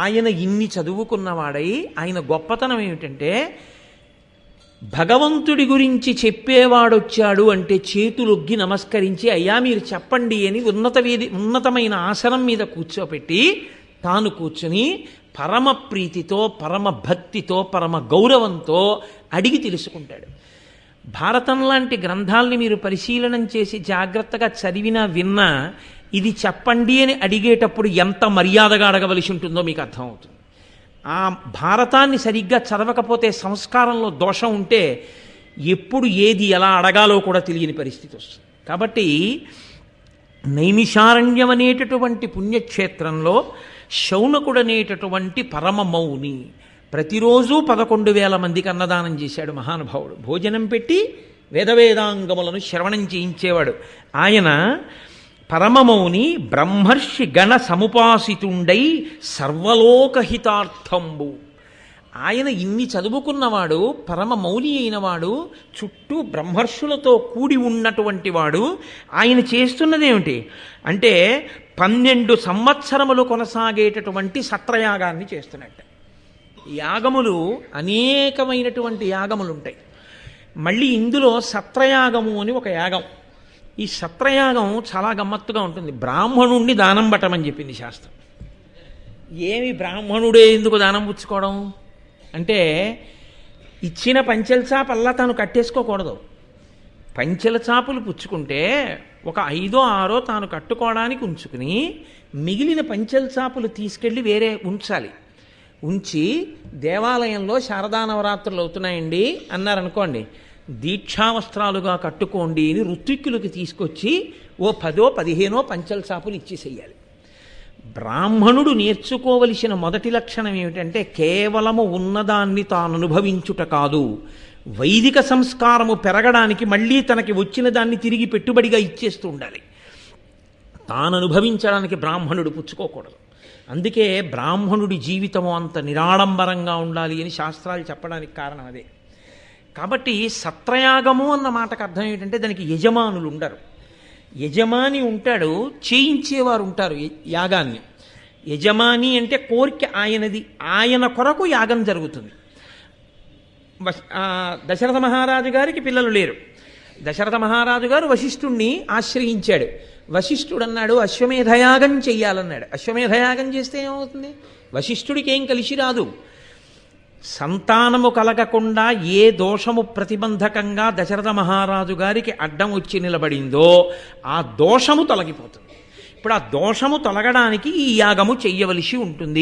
ఆయన ఇన్ని చదువుకున్నవాడై ఆయన గొప్పతనం ఏమిటంటే భగవంతుడి గురించి చెప్పేవాడొచ్చాడు అంటే చేతులొగ్గి నమస్కరించి అయ్యా మీరు చెప్పండి అని ఉన్నతమైన ఆసనం మీద కూర్చోపెట్టి తాను కూర్చుని పరమ ప్రీతితో పరమ భక్తితో పరమ గౌరవంతో అడిగి తెలుసుకుంటాడు. భారతం లాంటి గ్రంథాలని మీరు పరిశీలనం చేసి జాగ్రత్తగా చదివినా విన్నా ఇది చెప్పండి అని అడిగేటప్పుడు ఎంత మర్యాదగా అడగవలసి ఉంటుందో మీకు అర్థమవుతుంది. ఆ భారతాన్ని సరిగ్గా చదవకపోతే సంస్కారంలో దోషం ఉంటే ఎప్పుడు ఏది ఎలా అడగాలో కూడా తెలియని పరిస్థితి వస్తుంది. కాబట్టి నైమిషారణ్యం అనేటటువంటి పుణ్యక్షేత్రంలో శౌనకుడు అనేటటువంటి పరమ మౌని ప్రతిరోజు 11,000 మందికి అన్నదానం చేశాడు మహానుభావుడు. భోజనం పెట్టి వేదవేదాంగములను శ్రవణం చేయించేవాడు. ఆయన పరమమౌని బ్రహ్మర్షి గణ సముపాసితుండై సర్వలోకహితార్థంబు. ఆయన ఇన్ని చదువుకున్నవాడు, పరమ మౌని అయినవాడు, చుట్టూ బ్రహ్మర్షులతో కూడి ఉన్నటువంటి వాడు. ఆయన చేస్తున్నదేమిటి అంటే 12 సంవత్సరములు కొనసాగేటటువంటి సత్రయాగాన్ని చేస్తున్నట్టు. యాగములు అనేకమైనటువంటి యాగములు ఉంటాయి. మళ్ళీ ఇందులో సత్రయాగము అని ఒక యాగం. ఈ సత్రయాగం చాలా గమ్మత్తుగా ఉంటుంది. బ్రాహ్మణుణ్ణి దానం పట్టమని చెప్పింది శాస్త్రం. ఏమి బ్రాహ్మణుడే ఎందుకు దానం పుచ్చుకోవడం అంటే ఇచ్చిన పంచెల చాపల్లా తాను కట్టేసుకోకూడదు. పంచెల చాపులు పుచ్చుకుంటే ఒక 5 or 6 తాను కట్టుకోవడానికి ఉంచుకుని మిగిలిన పంచెల చాపులు తీసుకెళ్ళి వేరే ఉంచాలి. ఉంచి దేవాలయంలో శారదా నవరాత్రులు అవుతున్నాయండి అన్నారనుకోండి, దీక్షావస్త్రాలుగా కట్టుకోండి అని ఋత్విక్కులకి తీసుకొచ్చి ఓ 10 or 15 పంచెల చాపులు ఇచ్చేసేయాలి. బ్రాహ్మణుడు నేర్చుకోవలసిన మొదటి లక్షణం ఏమిటంటే కేవలము ఉన్నదాన్ని తాను అనుభవించుట కాదు, వైదిక సంస్కారము పెరగడానికి మళ్ళీ తనకి వచ్చిన దాన్ని తిరిగి పెట్టుబడిగా ఇచ్చేస్తూ ఉండాలి. తాను అనుభవించడానికి బ్రాహ్మణుడు పుచ్చుకోకూడదు. అందుకే బ్రాహ్మణుడి జీవితము అంత నిరాడంబరంగా ఉండాలి అని శాస్త్రాలు చెప్పడానికి కారణం అదే. కాబట్టి సత్రయాగము అన్న మాటకు అర్థం ఏంటంటే దానికి యజమానులు ఉండరు. యజమాని ఉంటాడు, చేయించేవారు ఉంటారు యాగాన్ని. యజమాని అంటే కోరిక ఆయనది, ఆయన కొరకు యాగం జరుగుతుంది. దశరథ మహారాజు గారికి పిల్లలు లేరు. దశరథ మహారాజు గారు వశిష్ఠుణ్ణి ఆశ్రయించాడు. వశిష్ఠుడు అన్నాడు అశ్వమేధయాగం చెయ్యాలన్నాడు. అశ్వమేధయాగం చేస్తే ఏమవుతుంది? వశిష్ఠుడికి ఏం కలిసి రాదు. సంతానము కలగకుండా ఏ దోషము ప్రతిబంధకంగా దశరథ మహారాజు గారికి అడ్డం వచ్చి నిలబడిందో ఆ దోషము తొలగిపోతుంది. ఇప్పుడు ఆ దోషము తొలగడానికి ఈ యాగము చెయ్యవలసి ఉంటుంది.